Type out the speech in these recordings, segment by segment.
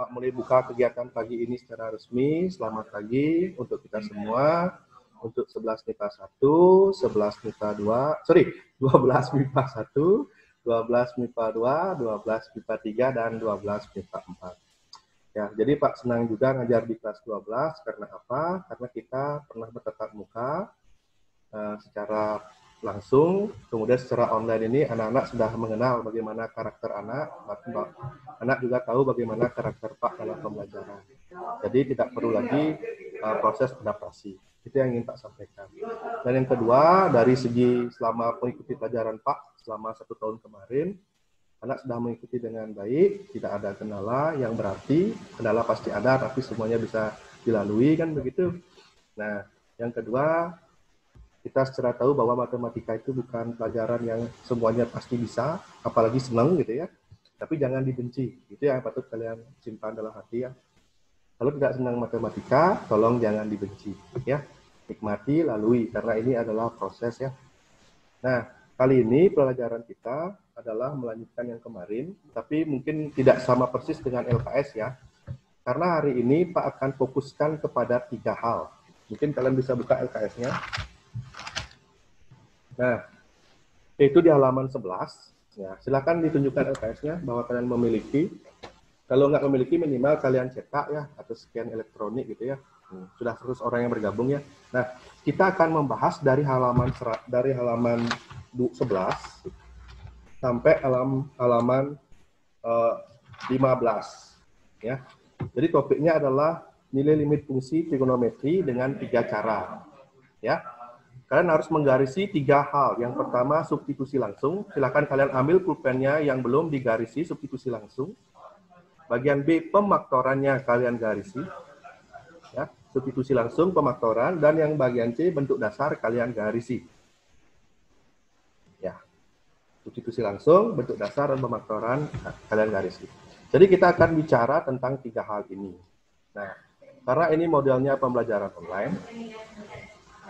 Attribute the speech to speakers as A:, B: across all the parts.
A: mulai buka kegiatan pagi ini secara resmi. Selamat pagi untuk kita semua. Untuk 11 MIPA 1, 11 MIPA 2, 12 MIPA 1, 12 MIPA 2, 12 MIPA 3, dan 12 MIPA 4. Ya, jadi Pak senang juga ngajar di kelas 12, karena apa? Karena kita pernah bertatap muka secara langsung, kemudian secara online ini anak-anak sudah mengenal bagaimana karakter anak, anak juga tahu bagaimana karakter Pak dalam pembelajaran. Jadi tidak perlu lagi proses adaptasi. Itu yang ingin Pak sampaikan. Dan yang kedua, dari segi selama mengikuti pelajaran Pak selama 1 tahun kemarin, anak sudah mengikuti dengan baik, tidak ada kendala, yang berarti kendala pasti ada, tapi semuanya bisa dilalui, kan begitu. Nah, yang kedua, kita secara tahu bahwa matematika itu bukan pelajaran yang semuanya pasti bisa, apalagi senang gitu ya. Tapi jangan dibenci, itu yang patut kalian simpan dalam hati ya. Kalau tidak senang matematika, tolong jangan dibenci ya. Nikmati, lalui, karena ini adalah proses ya. Nah, kali ini pelajaran kita adalah melanjutkan yang kemarin, tapi mungkin tidak sama persis dengan LKS ya. Karena hari ini Pak akan fokuskan kepada 3 hal. Mungkin kalian bisa buka LKS-nya. Nah, itu di halaman 11. Ya, silakan ditunjukkan LKS-nya bahwa kalian memiliki. Kalau nggak memiliki, minimal kalian cetak ya, atau scan elektronik gitu ya. Sudah 100 orang yang bergabung ya. Nah, kita akan membahas dari halaman 11 sampai halaman 15 ya. Jadi topiknya adalah nilai limit fungsi trigonometri dengan 3 cara ya. Kalian harus menggarisi 3 hal. Yang pertama, substitusi langsung. Silakan kalian ambil pulpennya yang belum digarisi substitusi langsung. Bagian B, pemaktorannya kalian garisi. Ya, substitusi langsung, pemaktoran, dan yang bagian C, bentuk dasar kalian garisi. Ya, substitusi langsung, bentuk dasar, dan pemaktoran kalian garisi. Jadi kita akan bicara tentang 3 hal ini. Nah, karena ini modelnya pembelajaran online,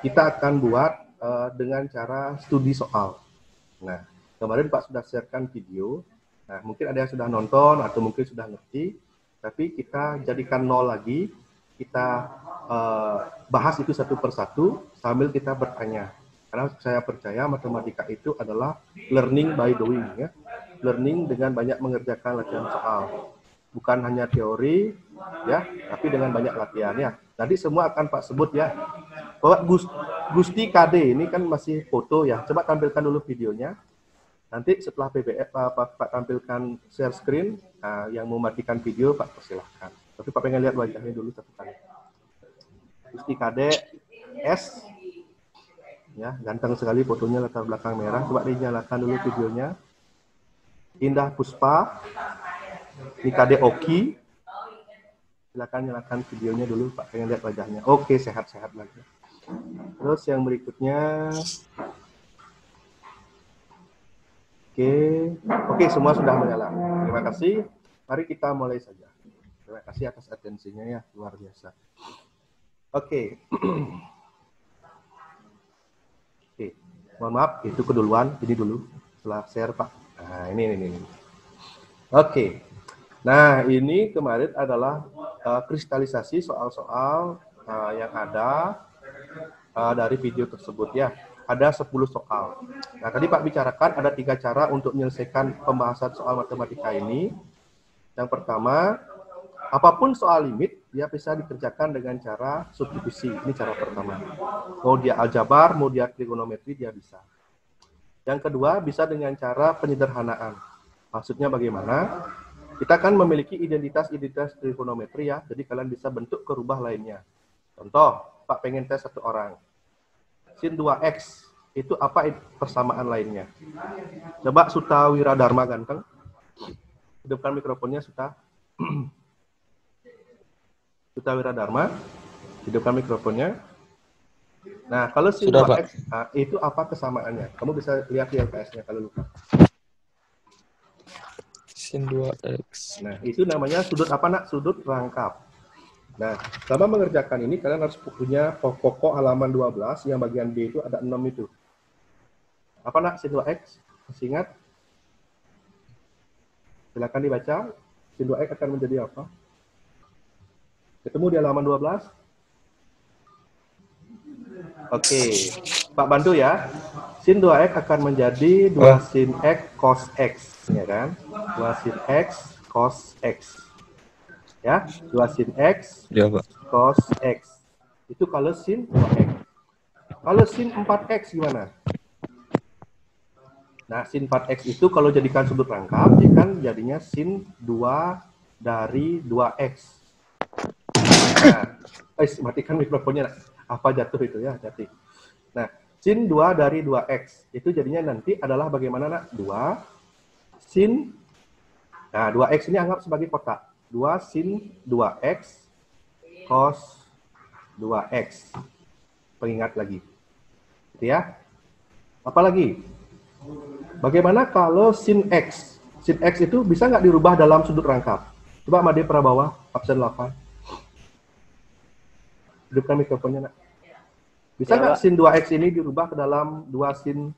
A: kita akan buat dengan cara studi soal. Nah, kemarin Pak sudah sharekan video. Nah, mungkin ada yang sudah nonton atau mungkin sudah ngerti, tapi kita jadikan 0 lagi, kita bahas itu satu persatu sambil kita bertanya. Karena saya percaya matematika itu adalah learning by doing, ya. Learning dengan banyak mengerjakan latihan soal. Bukan hanya teori, ya, tapi dengan banyak latihan, ya. Nanti semua akan Pak sebut, ya. Bapak Gusti KD ini kan masih foto, ya. Coba tampilkan dulu videonya. Nanti setelah PBF Pak tampilkan share screen, yang mematikan video Pak persilahkan. Tapi Pak pengen lihat wajahnya dulu satu kali. Gusti KD S, ya ganteng sekali fotonya, latar belakang merah. Coba dinyalakan dulu videonya. Indah Puspa, ini KD Oki. Silakan nyalakan videonya dulu Pak, pengen lihat wajahnya. Oke, sehat-sehat lagi. Terus yang berikutnya. Oke, semua sudah menyala. Terima kasih. Mari kita mulai saja. Terima kasih atas atensinya ya, luar biasa. Oke. Oke, mohon maaf, itu keduluan. Ini dulu, setelah share Pak. Nah, ini. Oke. Nah, ini kemarin adalah kristalisasi soal-soal yang ada dari video tersebut ya. Ada 10 soal. Nah, tadi Pak bicarakan ada 3 cara untuk menyelesaikan pembahasan soal matematika ini. Yang pertama, apapun soal limit, dia bisa dikerjakan dengan cara substitusi. Ini cara pertama. Mau dia aljabar, mau dia trigonometri, dia bisa. Yang kedua, bisa dengan cara penyederhanaan. Maksudnya bagaimana? Kita kan memiliki identitas trigonometri ya, jadi kalian bisa bentuk ke rubah lainnya. Contoh, Pak pengen tes satu orang. Sin 2X, itu apa persamaan lainnya? Coba Suta Wiradharma ganteng. Hidupkan mikrofonnya, Suta. Suta Wiradharma, hidupkan mikrofonnya. Nah, kalau sin 2X, itu apa kesamaannya? Kamu bisa lihat di LPS-nya kalau lupa.
B: Sin 2X.
A: Nah, itu namanya sudut apa, Nak? Sudut rangkap. Nah, selama mengerjakan ini, kalian harus punya pokok halaman 12, yang bagian B itu ada 6 itu. Apa, Nak, sin 2X? Masih ingat? Silakan dibaca. Sin 2X akan menjadi apa? Ketemu di halaman 12? Oke, Pak bantu ya. Sin 2x akan menjadi 2 sin x cos x, ya kan? 2 sin x cos x. Ya, 2 sin x
B: Ya, Pak.
A: cos x. Itu kalau sin 2x. Kalau sin 4x gimana? Nah, sin 4x itu kalau jadikan sudut rangkap, ya kan jadinya sin 2 dari 2x. Nah, matikan mikrofonnya. Apa jatuh itu ya, jatuh. Nah, sin 2 dari 2x itu jadinya nanti adalah bagaimana nak? 2 sin, nah 2x ini anggap sebagai kotak. 2 sin 2x cos 2x. Pengingat lagi. Gitu ya. Apalagi? Bagaimana kalau sin x? Sin x itu bisa nggak dirubah dalam sudut rangkap? Coba Made Prabawa, absen 8. Hidupkan mikrofonnya nak. Bisa nggak sin 2x ini dirubah ke dalam 2 sin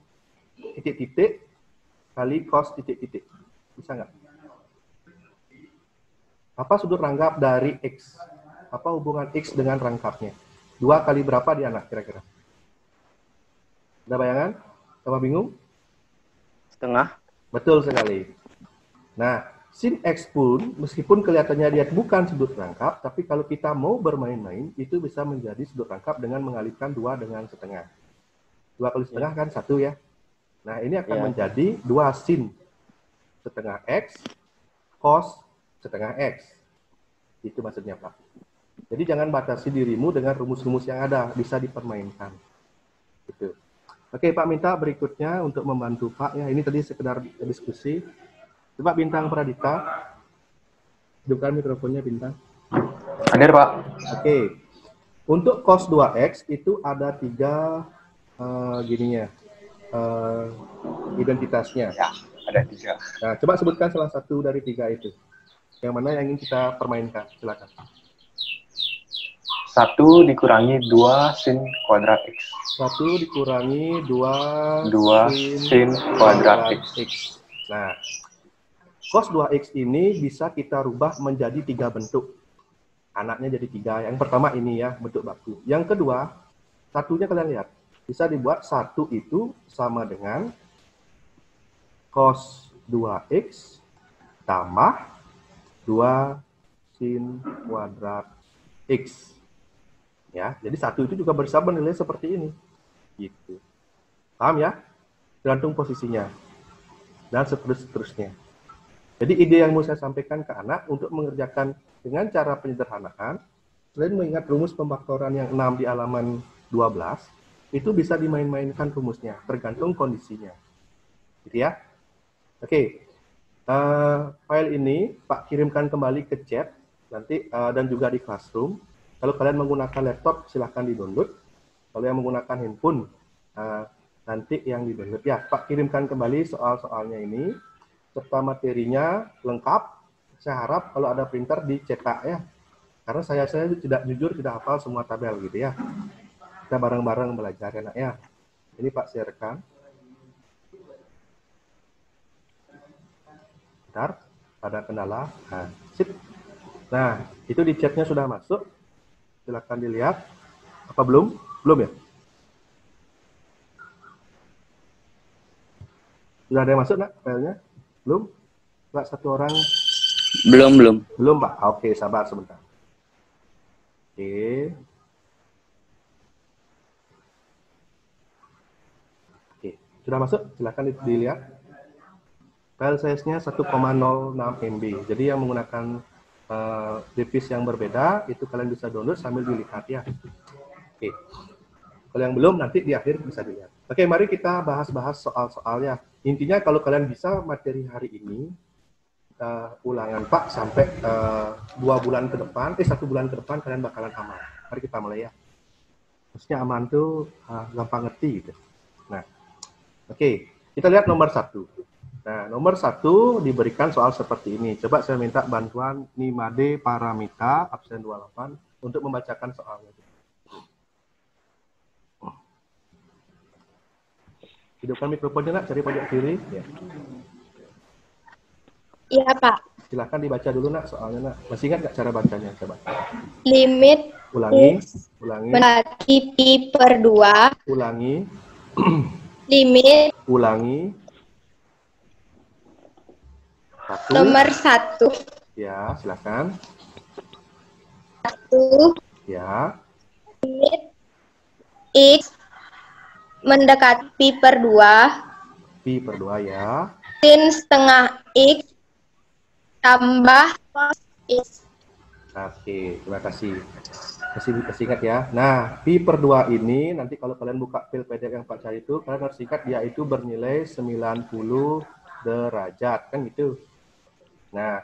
A: titik-titik kali cos titik-titik? Bisa nggak? Apa sudut rangkap dari x? Apa hubungan x dengan rangkapnya? 2 kali berapa di anak kira-kira? Ada bayangan? Sama bingung?
C: Setengah.
A: Betul sekali. Nah, sin x pun meskipun kelihatannya dia bukan sudut rangkap, tapi kalau kita mau bermain-main, itu bisa menjadi sudut rangkap dengan mengalihkan 2 dengan setengah. 2 kali setengah kan 1 ya. Nah, ini akan menjadi 2 sin setengah x cos setengah x. Itu maksudnya, Pak. Jadi jangan batasi dirimu dengan rumus-rumus yang ada, bisa dipermainkan. Gitu. Oke, Pak minta berikutnya untuk membantu Pak ya. Ini tadi sekedar diskusi. Coba Bintang Pradita. Hidupkan mikrofonnya Bintang.
C: Hadir, Pak.
A: Oke. Untuk cos 2x itu ada 3 gininya. Identitasnya.
C: Ya, ada 3.
A: Nah, coba sebutkan salah satu dari 3 itu. Yang mana yang ingin kita permainkan? Silakan.
C: 1 dikurangi 2 sin kuadrat X.
A: 1 dikurangi 2
C: sin kuadrat
A: X. Nah, cos 2X ini bisa kita rubah menjadi 3 bentuk. Anaknya jadi 3. Yang pertama ini ya, bentuk baku. Yang kedua, satunya kalian lihat. Bisa dibuat 1 itu sama dengan cos 2X tambah 2 sin kuadrat X. Ya, jadi 1 itu juga bisa bernilai seperti ini. Gitu. Paham ya? Tergantung posisinya. Dan seterusnya. Jadi ide yang mau saya sampaikan ke anak untuk mengerjakan dengan cara penyederhanaan, selain mengingat rumus pembaktoran yang 6 di halaman 12, itu bisa dimain-mainkan rumusnya, tergantung kondisinya. Gitu ya? Oke. File ini Pak kirimkan kembali ke chat nanti dan juga di Classroom. Kalau kalian menggunakan laptop, silahkan di-download. Kalau yang menggunakan handphone, nanti yang di-download. Ya, Pak kirimkan kembali soal-soalnya ini, serta materinya lengkap. Saya harap kalau ada printer dicetak ya. Karena saya jujur tidak hafal semua tabel gitu ya. Kita bareng-bareng belajar ya nak ya. Ini Pak sharekan. Bentar, ada kendala. Nah, sip. Nah, itu di chatnya sudah masuk. Silakan dilihat. Apa belum? Belum ya? Sudah ada yang masuk nak filenya? Belum? Pak satu orang?
C: Belum.
A: Belum Pak. Oke, sabar sebentar. Oke. Sudah masuk? Silakan dilihat. File size-nya 1,06 MB. Jadi yang menggunakan device yang berbeda, itu kalian bisa download sambil dilihat ya. Oke. Kalau yang belum, nanti di akhir bisa dilihat. Oke, mari kita bahas-bahas soal-soalnya. Intinya kalau kalian bisa materi hari ini, ulangan Pak sampai 1 bulan ke depan kalian bakalan aman. Mari kita mulai ya. Maksudnya aman tuh gampang ngerti gitu. Nah, oke. Kita lihat nomor 1. Nah, nomor 1 diberikan soal seperti ini. Coba saya minta bantuan Nimade Paramita, absen 28, untuk membacakan soalnya. Hidupkan mikrofonnya nak, cari pojok kiri. Ya.
D: Iya, Pak.
A: Silahkan dibaca dulu nak soalnya nak. Masih ingat nggak cara bacanya? Coba.
D: Limit
A: Ulangi,
D: X
A: ulangi,
D: mendekati pi per 2.
A: ulangi,
D: Limit
A: ulangi. Satu.
D: nomor 1.
A: Ya, silakan.
D: 1.
A: Ya,
D: Limit X mendekati pi per 2.
A: pi per 2 ya.
D: Sin setengah X tambah cos X.
A: Oke, terima kasih. Masih ingat ya. Nah, pi per 2 ini nanti kalau kalian buka file PDF yang Pak cari itu, kalian harus ingat dia itu bernilai 90 derajat, kan gitu. Nah,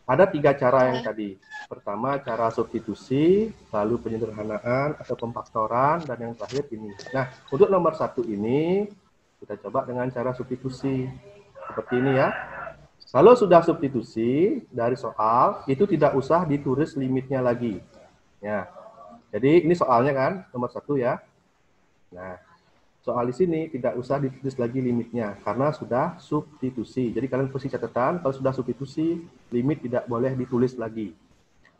A: ada 3 cara yang tadi. Pertama, cara substitusi, lalu penyederhanaan atau pemfaktoran, dan yang terakhir ini. Nah, untuk nomor 1 ini, kita coba dengan cara substitusi. Seperti ini ya. Kalau sudah substitusi dari soal, itu tidak usah ditulis limitnya lagi. Ya. Jadi ini soalnya kan, nomor 1 ya. Nah, soal di sini tidak usah ditulis lagi limitnya, karena sudah substitusi. Jadi kalian posisi catatan, kalau sudah substitusi, limit tidak boleh ditulis lagi.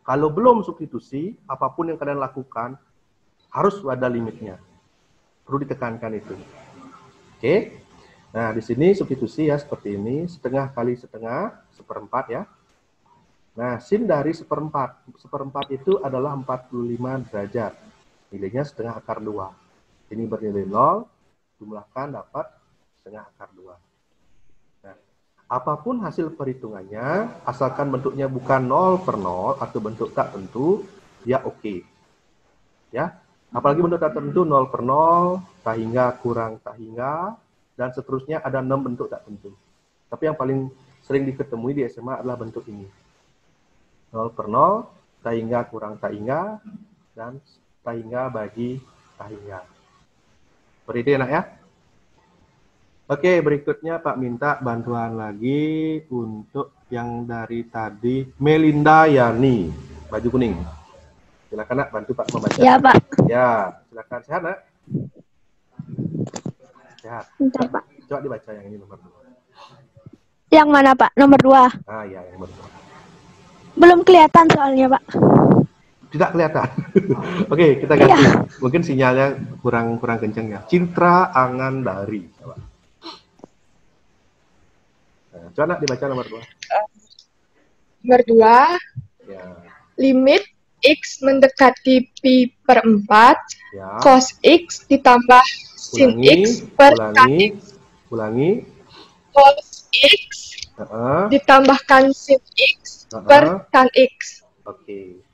A: Kalau belum substitusi, apapun yang kalian lakukan, harus ada limitnya. Perlu ditekankan itu. Oke? Nah, di sini substitusi ya seperti ini, setengah kali setengah, seperempat ya. Nah, sin dari seperempat. Seperempat itu adalah 45 derajat. Nilainya setengah akar 2. Ini bernilai 0, jumlahkan dapat setengah akar 2. Nah, apapun hasil perhitungannya, asalkan bentuknya bukan 0 per 0 atau bentuk tak tentu, ya oke. Ya, apalagi bentuk tak tentu 0 per 0, tak hingga kurang tak hingga, dan seterusnya ada 6 bentuk tak tentu. Tapi yang paling sering diketemui di SMA adalah bentuk ini. 0 per 0, tak hingga kurang tak hingga, dan tak hingga bagi tak hingga. Seperti itu enak ya? Oke, berikutnya Pak minta bantuan lagi untuk yang dari tadi, Melinda Yani, baju kuning. Silakan nak, bantu Pak membaca.
E: Ya, Pak.
A: Ya, silakan. Sehat nak? Sehat.
E: Bentar, Pak.
A: Coba dibaca yang ini nomor 2.
E: Yang mana, Pak? Nomor 2.
A: Ah ya, yang nomor 2.
E: Belum kelihatan soalnya, Pak.
A: Tidak kelihatan. Oke, kita ganti.
E: Iya.
A: Mungkin sinyalnya kurang kencang ya. Citra Angandari. Coba. Nah, coba nak dibaca nomor 2.
F: Nomor 2,
A: Ya,
F: limit X mendekati pi per 4,
A: ya.
F: cos X ditambah sin X per tan X,
A: Ulangi.
F: cos X ditambahkan sin X per tan X.
A: Oke.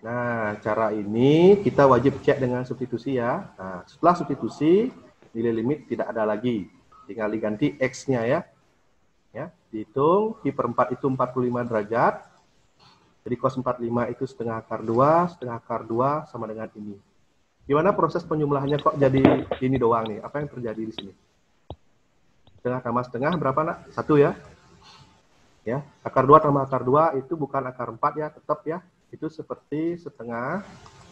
A: Nah, cara ini kita wajib cek dengan substitusi ya. Nah, setelah substitusi, nilai limit tidak ada lagi. Tinggal diganti X-nya ya. Ya, dihitung, pi per 4 itu 45 derajat. Jadi cos 45 itu setengah akar 2 sama dengan ini. Gimana proses penjumlahannya kok jadi ini doang nih? Apa yang terjadi di sini? Setengah tambah setengah berapa nak? 1 ya? Ya, akar 2 tambah akar 2 itu bukan akar 4 ya, tetap ya. Itu seperti setengah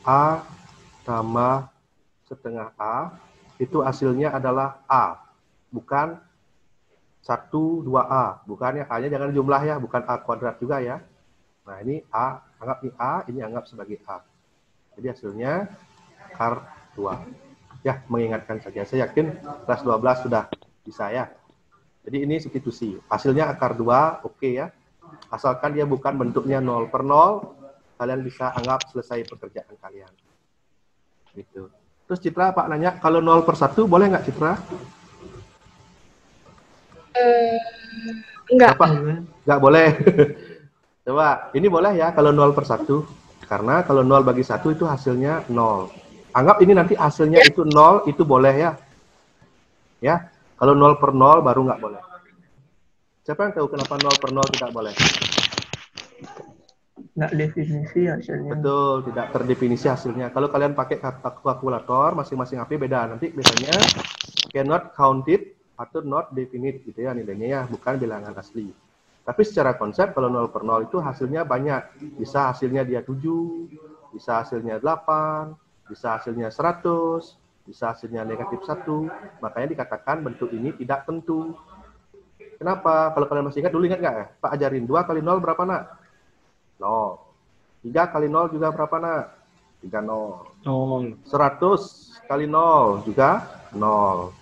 A: A tambah setengah A, itu hasilnya adalah A, bukan 1, 2A, bukan ya, A-nya jangan jumlah ya, bukan A kuadrat juga ya. Nah ini A, anggap ini A, ini anggap sebagai A. Jadi hasilnya akar 2. Ya, mengingatkan saja, saya yakin kelas 12 sudah bisa ya. Jadi ini substitusi, hasilnya akar 2, oke ya. Asalkan dia bukan bentuknya 0 per 0, kalian bisa anggap selesai pekerjaan kalian. Gitu. Terus Citra, Pak nanya, kalau 0 per 1 boleh nggak Citra?
F: Enggak.
A: Apa? Nggak boleh. Coba, ini boleh ya kalau 0 per 1. Karena kalau 0 bagi 1 itu hasilnya 0. Anggap ini nanti hasilnya itu 0, itu boleh ya. Ya, kalau 0 per 0 baru nggak boleh. Siapa yang tahu kenapa 0 per 0 tidak boleh?
B: Nggak definisi hasilnya.
A: Betul, tidak terdefinisi hasilnya. Kalau kalian pakai kalkulator, masing-masing HP beda. Nanti biasanya cannot counted atau not definite gitu ya nilainya ya, bukan bilangan asli. Tapi secara konsep kalau 0 per 0 itu hasilnya banyak. Bisa hasilnya dia 7, bisa hasilnya 8, bisa hasilnya 100, bisa hasilnya negatif 1. Makanya dikatakan bentuk ini tidak tentu. Kenapa? Kalau kalian masih ingat, dulu ingat nggak ya? Pak ajarin, 2 kali 0 berapa, nak? 0. 3 kali 0 juga berapa, nak? 3, 0. 100 kali 0 juga 0.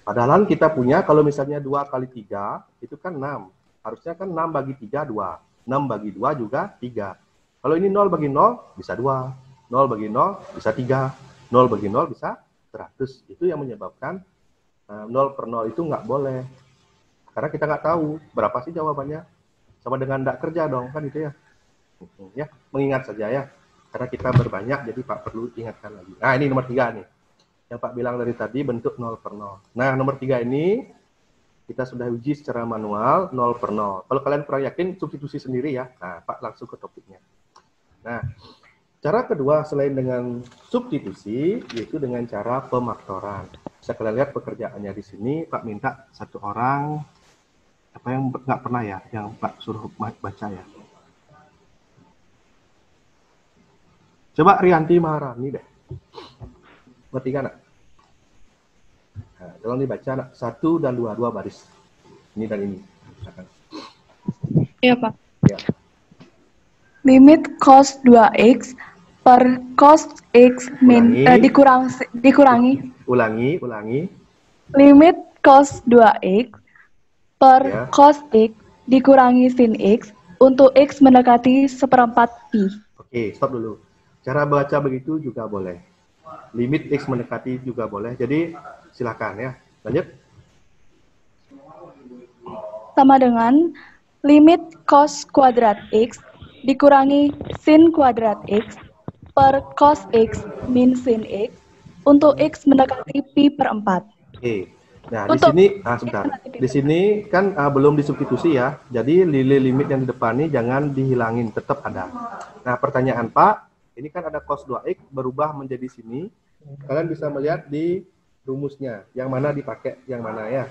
A: Padahal kita punya, kalau misalnya 2 kali 3, itu kan 6. Harusnya kan 6 bagi 3, 2. 6 bagi 2 juga 3. Kalau ini 0 bagi 0, bisa 2. 0 bagi 0, bisa 3. 0 bagi 0, bisa 100. Itu yang menyebabkan 0 per 0 itu nggak boleh. Karena kita nggak tahu berapa sih jawabannya. Sama dengan nggak kerja dong, kan itu ya. Ya, mengingat saja ya. Karena kita berbanyak, jadi Pak perlu ingatkan lagi. Nah, ini nomor 3 nih. Yang Pak bilang dari tadi bentuk 0 per 0. Nah, nomor 3 ini kita sudah uji secara manual 0 per 0. Kalau kalian kurang yakin, substitusi sendiri ya. Nah, Pak langsung ke topiknya. Nah, cara kedua selain dengan substitusi, yaitu dengan cara pemaktoran. Bisa kalian lihat pekerjaannya di sini, Pak minta satu orang, apa yang nggak pernah ya, yang Pak suruh baca ya. Coba Rianti Maharani deh. Ngerti kan, nak? Nah, tolong dibaca, nak. 1 dan 2, 2 baris. Ini dan ini.
F: Iya, Pak.
A: Ya.
E: Limit cos 2x per cos x min dikurangi.
A: Ulangi.
E: Limit cos 2x per
A: Ya.
E: cos x dikurangi sin x untuk x mendekati 1/4 pi.
A: Oke, stop dulu. Cara baca begitu juga boleh. Limit x mendekati juga boleh. Jadi silakan ya. Lanjut.
E: Sama dengan limit cos kuadrat x dikurangi sin kuadrat x per cos x min sin x untuk x mendekati pi per 4.
A: Oke. Nah,
E: Untuk-
A: di sini sebentar. Di sini kan belum disubstitusi ya. Jadi limit yang di depan ini jangan dihilangin, tetap ada. Nah, pertanyaan Pak, ini kan ada cos 2x berubah menjadi sini. Kalian bisa melihat di rumusnya, yang mana dipakai, yang mana ya.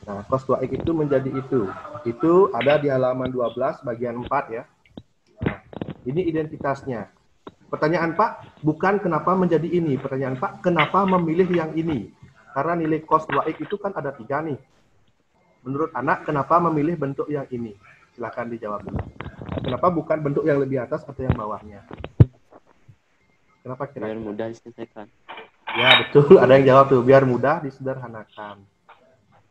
A: Nah, cos 2x itu menjadi itu. Itu ada di halaman 12 bagian 4 ya. Nah, ini identitasnya. Pertanyaan Pak, bukan kenapa menjadi ini. Pertanyaan Pak, kenapa memilih yang ini? Karena nilai cos 2x itu kan ada 3 nih. Menurut anak, kenapa memilih bentuk yang ini? Silahkan dijawab dulu. Kenapa bukan bentuk yang lebih atas atau yang bawahnya? Kenapa kira-kira?
C: Biar mudah diselesaikan.
A: Ya, betul. Ada yang jawab tuh. Biar mudah disederhanakan.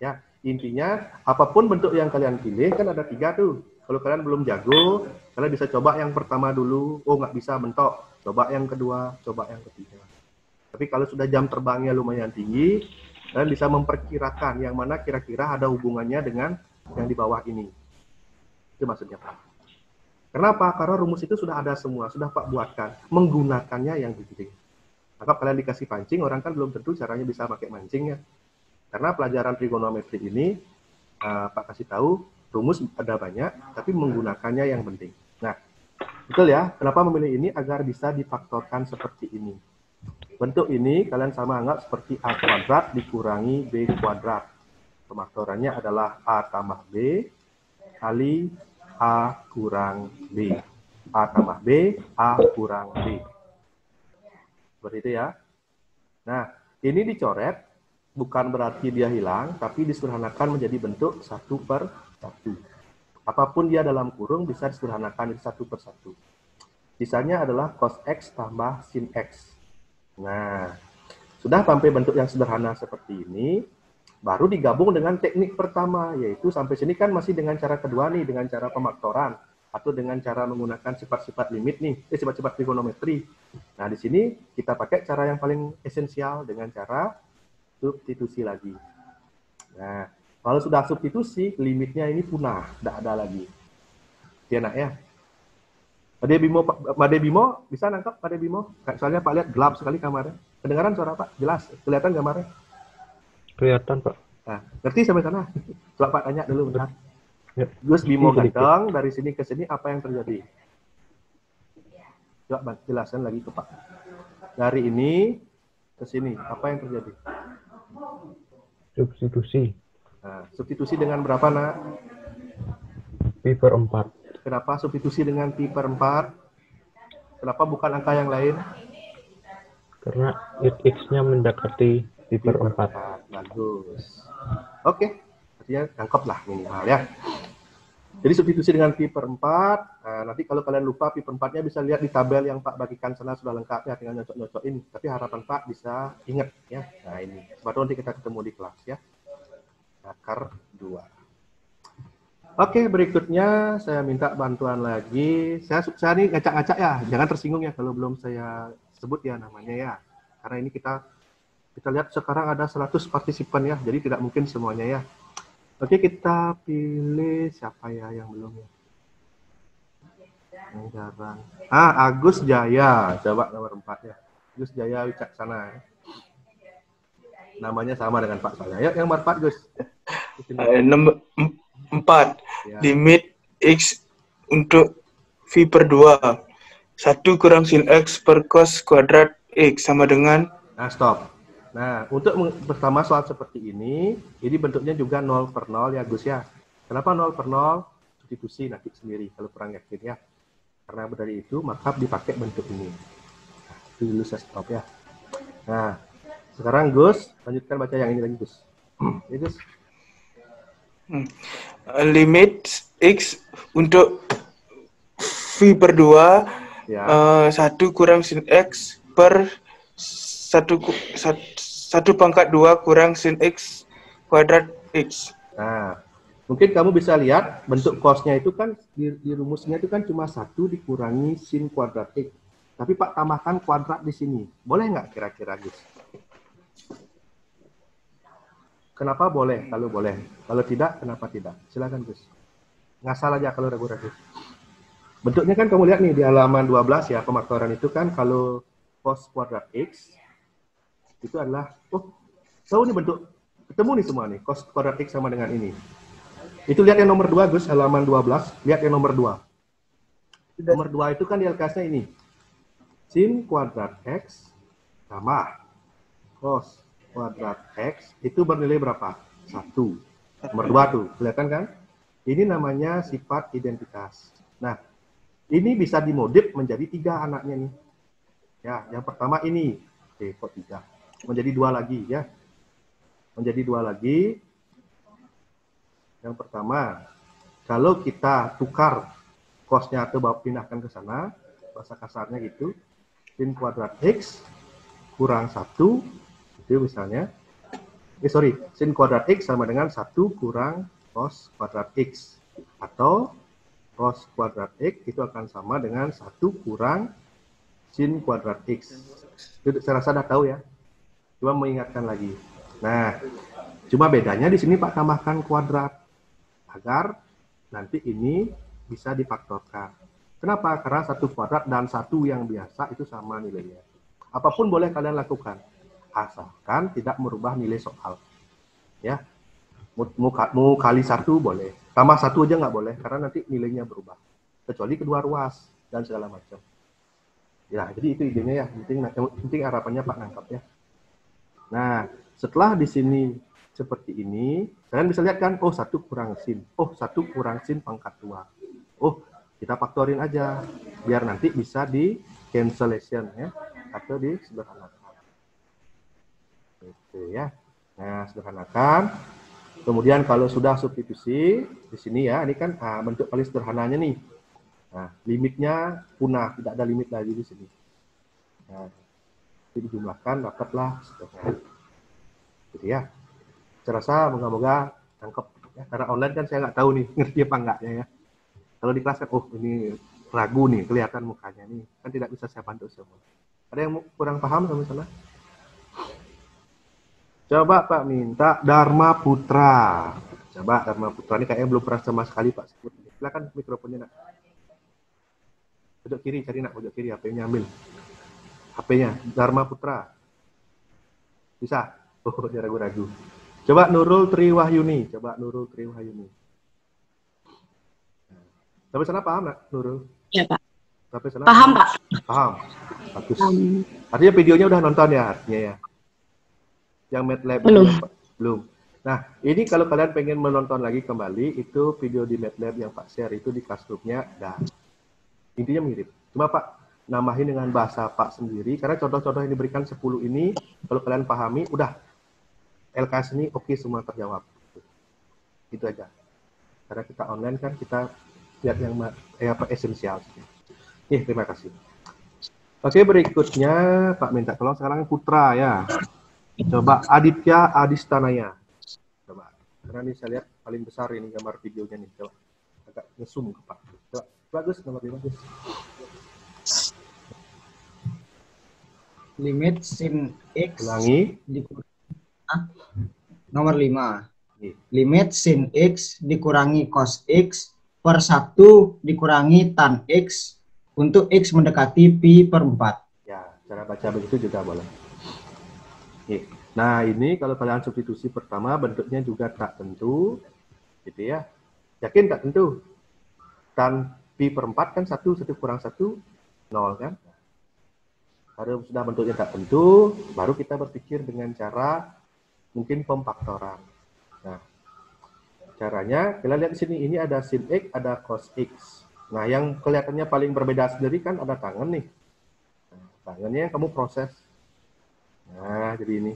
A: Ya, intinya apapun bentuk yang kalian pilih, kan ada 3 tuh. Kalau kalian belum jago, kalian bisa coba yang pertama dulu. Oh, nggak bisa bentok. Coba yang kedua, coba yang ketiga. Tapi kalau sudah jam terbangnya lumayan tinggi, kalian bisa memperkirakan yang mana kira-kira ada hubungannya dengan yang di bawah ini. Itu maksudnya, Pak. Kenapa? Karena rumus itu sudah ada semua, sudah Pak buatkan. Menggunakannya yang penting. Maka kalian dikasih pancing, orang kan belum tentu caranya bisa pakai mancing ya. Karena pelajaran trigonometri ini, Pak kasih tahu, rumus ada banyak, tapi menggunakannya yang penting. Nah, betul ya, kenapa memilih ini? Agar bisa difaktorkan seperti ini. Bentuk ini kalian sama anggap seperti A kuadrat dikurangi B kuadrat. Pemaktorannya adalah A tambah B kali A kurang B. A tambah B, A kurang B. Seperti itu ya. Nah, ini dicoret, bukan berarti dia hilang, tapi disederhanakan menjadi bentuk 1/1. Apapun dia dalam kurung bisa disederhanakan jadi 1/1. Sisanya adalah cos X tambah sin X. Nah, sudah sampai bentuk yang sederhana seperti ini, baru digabung dengan teknik pertama, yaitu sampai sini kan masih dengan cara kedua nih, dengan cara pemaktoran, atau dengan cara menggunakan sifat-sifat limit nih, sifat-sifat trigonometri. Nah, di sini kita pakai cara yang paling esensial dengan cara substitusi lagi. Nah, kalau sudah substitusi, limitnya ini punah, tidak ada lagi. Dia enak ya? Pak Bimo, bisa nangkap Pak Bimo? Soalnya Pak lihat gelap sekali kamarnya. Kedengaran suara Pak? Jelas? Kelihatan gambarnya?
G: Kelihatan, Pak.
A: Nah, ngerti sampai sana? Coba Pak tanya dulu bentar.
G: Ya.
A: Gus Bimo
G: Sedikit.
A: datang dari sini ke sini, apa yang terjadi? Coba jelaskan lagi ke Pak. Dari ini ke sini, apa yang terjadi?
G: Substitusi.
A: Nah, substitusi dengan berapa, nak?
G: Pi per 4.
A: Kenapa substitusi dengan pi per 4? Kenapa bukan angka yang lain?
G: Karena X-nya mendekati pi per 4.
A: Bagus. Oke, artinya nangkep lah minimal ya. Jadi substitusi dengan pi per 4, nah, nanti kalau kalian lupa pi per 4-nya bisa lihat di tabel yang Pak bagikan sana sudah lengkap ya, tinggal nyocok-nyocokin. Tapi harapan Pak bisa ingat ya. Nah ini, baru nanti kita ketemu di kelas ya. Akar 2. Oke, berikutnya saya minta bantuan lagi. Saya ini ngacak-ngacak ya, jangan tersinggung ya kalau belum saya sebut ya namanya ya. Karena ini kita lihat sekarang ada 100 partisipan ya, jadi tidak mungkin semuanya ya. Oke, kita pilih siapa ya yang belum ya? Yang jarang. Agus Jaya, coba nomor 4 ya. Agus Jaya Wicaksana ya. Namanya sama dengan Pak saya. Yuk, yang nomor 4 Gus.
B: Nomor 4.
A: Ya.
B: Limit X untuk V per 2. 1 kurang sin X per cos kuadrat X sama dengan...
A: Nah, stop. Nah, untuk pertama soal seperti ini bentuknya juga 0 per 0 ya Gus ya. Kenapa 0 per 0? Substitusi nanti sendiri kalau kurang yakin ya. Karena dari itu maka dipakai bentuk ini. Nah, dulu saya stop ya. Nah, sekarang Gus, lanjutkan baca yang ini lagi Gus. Ya Gus.
B: Limit X untuk V per 2
A: Ya.
B: 1 kurang sin X per 1 pangkat 2 kurang sin X kuadrat X.
A: Nah, mungkin kamu bisa lihat bentuk cosnya itu kan di rumusnya itu kan cuma 1 dikurangi sin kuadrat X. Tapi Pak tambahkan kuadrat di sini. Boleh nggak kira-kira Gus? Kenapa boleh? Kalau boleh. Kalau tidak, kenapa tidak? Silakan Gus. Ngasal aja kalau ragu-ragu. Bentuknya kan kamu lihat nih di halaman 12 ya, pemaktoran itu kan kalau cos kuadrat X itu adalah, tahu nih bentuk, ketemu nih semua nih, cos kuadrat X sama dengan ini. Itu lihat yang nomor 2 Gus, halaman 12, lihat yang nomor 2. Nomor 2 itu kan di LKS-nya ini. Sin kuadrat X tambah cos kuadrat X itu bernilai berapa? 1. Nomor 2 tuh, kelihatan kan? Ini namanya sifat identitas. Nah, ini bisa dimodif menjadi 3 anaknya nih. Ya, yang pertama ini. Oke, kok 3? Menjadi 2 lagi ya. Menjadi 2 lagi. Yang pertama, kalau kita tukar cosnya atau pindahkan ke sana, bahasa kasarnya gitu, sin kuadrat X kurang 1, itu misalnya, sin kuadrat X sama dengan 1 kurang cos kuadrat X. Atau cos kuadrat X itu akan sama dengan 1 kurang sin kuadrat X. Itu saya rasa sudah tahu ya. Cuma mengingatkan lagi. Nah, cuma bedanya di sini Pak tambahkan kuadrat. Agar nanti ini bisa difaktorkan. Kenapa? Karena 1 kuadrat dan 1 yang biasa itu sama nilainya. Apapun boleh kalian lakukan. Asalkan tidak merubah nilai soal. Ya. Mau kali 1 boleh. Tambah 1 aja nggak boleh, karena nanti nilainya berubah. Kecuali kedua ruas dan segala macam. Ya, jadi itu idenya ya. Penting harapannya Pak nangkap ya. Nah, setelah di sini seperti ini, kalian bisa lihat kan, 1 kurang sin. 1 kurang sin pangkat 2. Kita faktorin aja. Biar nanti bisa di cancellation ya. Atau disederhanakan. Itu ya. Nah, sederhanakan. Kemudian kalau sudah substitusi, di sini ya, ini kan bentuk paling sederhananya nih. Nah, limitnya punah, tidak ada limit lagi di sini. Nah, jadi dijumlahkan, dapatlah seterusnya. Gitu ya. Saya rasa moga-moga tangkap. Ya. Karena online kan saya nggak tahu nih, ngerti apa enggaknya ya. Kalau di kelas kan, ini ragu nih, kelihatan mukanya nih. Kan tidak bisa saya bantu semua. Ada yang kurang paham sama sana? Coba Pak minta Dharma Putra. Coba Dharma Putra ini kayaknya belum pernah sama sekali Pak sebut. Silakan mikrofonnya nak. Pojok kiri, cari nak pojok kiri, HP-nya ambil. HP-nya, Dharma Putra. Bisa? Dia ragu-ragu. Coba Nurul Triwahyuni. Sampai sana paham nak, Nurul?
H: Ya Pak.
A: Sampai sana
H: Paham Pak.
A: Paham. Bagus. Artinya videonya udah nonton ya, artinya ya. Yang MATLAB belum. Nah, ini kalau kalian pengen menonton lagi kembali, itu video di MATLAB yang Pak share itu di Classroom-nya dan intinya mirip. Cuma Pak namahin dengan bahasa Pak sendiri, karena contoh-contoh yang diberikan 10 ini, kalau kalian pahami, udah LKS ini oke semua terjawab. Itu aja. Karena kita online kan kita lihat yang apa esensial. Oke, terima kasih. Oke, berikutnya Pak minta tolong sekarang Putra ya. Coba Aditya Adistanaya. Coba. Karena ini saya lihat paling besar ini gambar videonya nih. Coba agak nge-zoom ke Pak. Coba. Bagus, nomor 5 bagus.
H: Limit sin X
A: Ulangi.
H: Nomor 5.
A: Oke.
H: Limit sin X dikurangi cos X per 1 dikurangi tan X untuk X mendekati pi per 4.
A: Ya, cara baca begitu juga boleh. Oke. Nah, ini kalau kalian substitusi pertama bentuknya juga tak tentu. Gitu ya. Yakin tak tentu? Tan pi per 4 kan 1 kurang 1, 0 kan? Kalau sudah bentuknya tak tentu, baru kita berpikir dengan cara mungkin pemfaktoran. Nah, caranya, kita lihat di sini, ini ada sin X, ada cos X. Nah, yang kelihatannya paling berbeda sendiri kan ada tangan nih. Nah, tangannya yang kamu proses. Nah, jadi ini.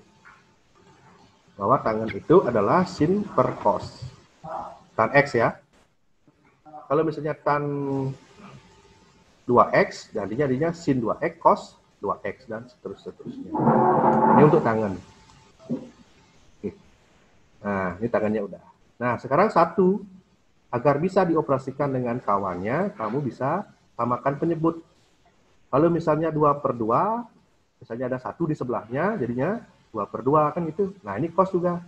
A: Bahwa tangan itu adalah sin per cos. Tan X ya. Kalau misalnya tan 2X, jadinya sin 2X, cos 2X, dan seterusnya. Ini untuk tangan. Oke. Nah, ini tangannya udah. Nah, sekarang 1. Agar bisa dioperasikan dengan kawannya, kamu bisa samakan penyebut. Kalau misalnya 2/2, misalnya ada 1 di sebelahnya, jadinya 2/2 kan gitu. Nah, ini cos juga.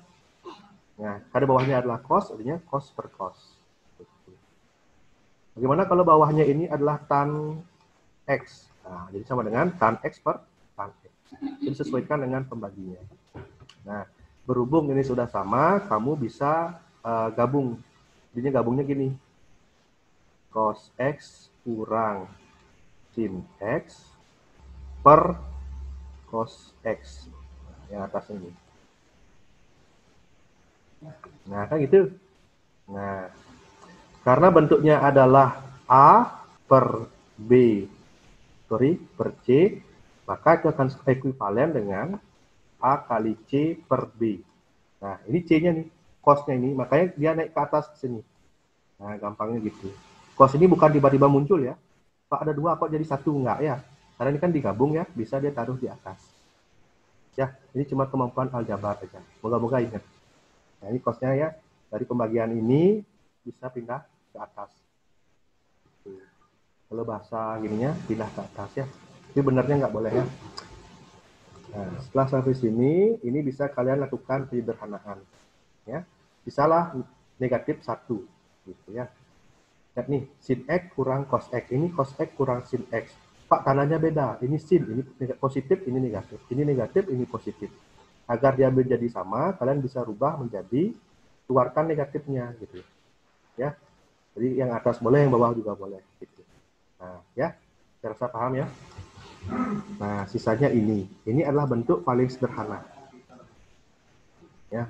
A: Nah, karena bawahnya adalah cos, jadinya cos per cos. Bagaimana kalau bawahnya ini adalah tan X? Nah, jadi sama dengan tan X per tan X. Jadi sesuaikan dengan pembaginya. Nah, berhubung ini sudah sama, kamu bisa gabung. Jadinya gabungnya gini. Cos X kurang sin X per cos X. Yang atas ini. Nah, kan gitu. Nah, karena bentuknya adalah A per B per C, maka itu akan ekuivalen dengan A kali C per B. Nah, ini C-nya nih, cos-nya ini, makanya dia naik ke atas ke sini. Nah, gampangnya gitu. Cos ini bukan tiba-tiba muncul ya. Pak, ada 2 kok jadi 1, enggak ya. Karena ini kan digabung ya, bisa dia taruh di atas. Ya, ini cuma kemampuan aljabar aja. Moga-moga ingat. Nah, ini cos-nya ya, dari pembagian ini bisa pindah ke atas. Kalau bahasa gininya pindah ke atas ya. Tapi benernya nggak boleh ya. Nah, setelah sampai sini, ini bisa kalian lakukan penyederhanaan. Ya, bisalah negatif 1, gitu ya. Lihat nih, sin X kurang cos X. Ini cos X kurang sin X. Pak, tandanya beda. Ini sin, ini positif, ini negatif. Ini negatif, ini positif. Agar dia menjadi sama, kalian bisa rubah menjadi keluarkan negatifnya, gitu. Ya, jadi yang atas boleh, yang bawah juga boleh. Gitu. Nah, ya, saya rasa paham ya. Nah, sisanya ini. Ini adalah bentuk paling sederhana. Ya,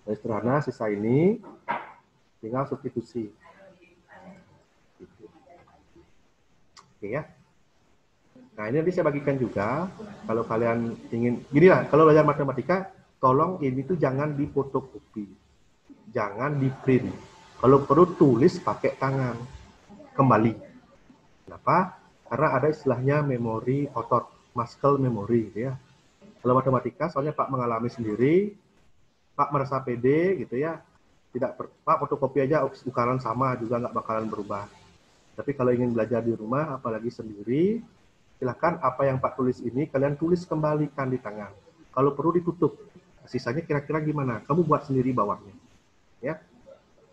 A: paling sederhana, sisa ini tinggal substitusi. Gitu. Oke ya. Nah, ini nanti saya bagikan juga. Kalau kalian ingin, gini lah, kalau belajar matematika, tolong ini tuh jangan difotokopi. Jangan di print. Kalau perlu tulis pakai tangan. Kembali. Kenapa? Karena ada istilahnya memori otot, muscle memory, gitu ya. Kalau matematika, soalnya Pak mengalami sendiri, Pak merasa pede, gitu ya. Pak fotokopi aja ukuran sama juga nggak bakalan berubah. Tapi kalau ingin belajar di rumah, apalagi sendiri, silakan apa yang Pak tulis ini kalian tulis kembalikan di tangan. Kalau perlu ditutup. Sisanya kira-kira gimana? Kamu buat sendiri bawahnya. Ya,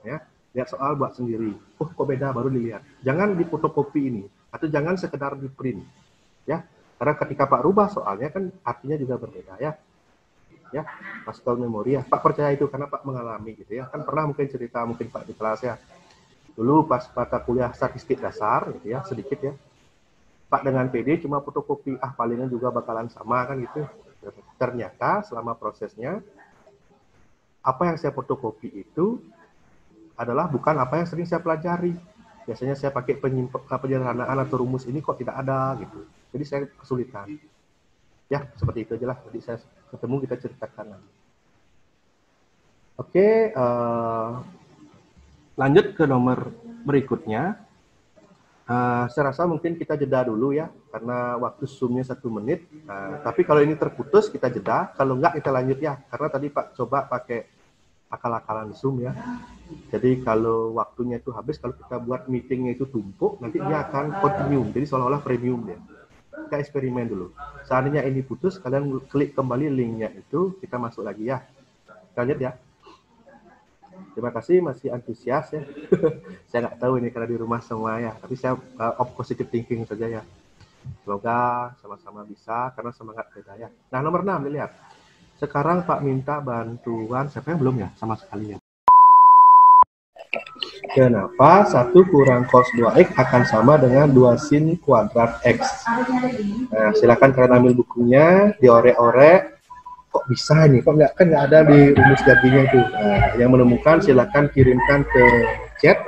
A: ya. Lihat soal buat sendiri. Oh, kok beda, baru dilihat. Jangan difotokopi ini. Atau jangan sekedar di print. Ya, karena ketika Pak rubah soalnya kan artinya juga berbeda ya. Ya, muscle memory ya. Pak percaya itu karena Pak mengalami gitu ya. Kan pernah mungkin cerita mungkin Pak di kelas ya. Dulu pas mata kuliah statistik dasar gitu ya, sedikit ya. Pak dengan PD cuma fotokopi, palingan juga bakalan sama kan gitu. Ternyata selama prosesnya apa yang saya fotokopi itu adalah bukan apa yang sering saya pelajari. Biasanya saya pakai penyederhanaan atau rumus ini kok tidak ada gitu. Jadi saya kesulitan. Ya, seperti itu aja lah. Jadi saya ketemu kita ceritakan lagi. Oke, lanjut ke nomor berikutnya. Saya rasa mungkin kita jeda dulu ya, karena waktu Zoom-nya 1 menit. Tapi kalau ini terputus kita jeda, kalau enggak kita lanjut ya. Karena tadi Pak coba pakai akal-akalan Zoom ya. Jadi kalau waktunya itu habis, kalau kita buat meetingnya itu tumpuk, nanti dia akan continue. Jadi seolah-olah premium dia. Kita eksperimen dulu. Seandainya ini putus, kalian klik kembali linknya itu, kita masuk lagi ya. Lanjut ya. Terima kasih masih antusias ya. Saya nggak tahu ini karena di rumah semua ya. Tapi saya positive thinking saja ya. Semoga sama-sama bisa karena semangat beda ya. Nah nomor 6 dilihat. Sekarang Pak minta bantuan. Siapa yang belum ya? Sama sekali ya. Kenapa 1 kurang cos 2x akan sama dengan 2 sin kuadrat x? Nah silakan kalian ambil bukunya, diorek-orek. Kok bisa nih, kok nggak ada di rumus jadinya itu. Nah, yang menemukan silakan kirimkan ke chat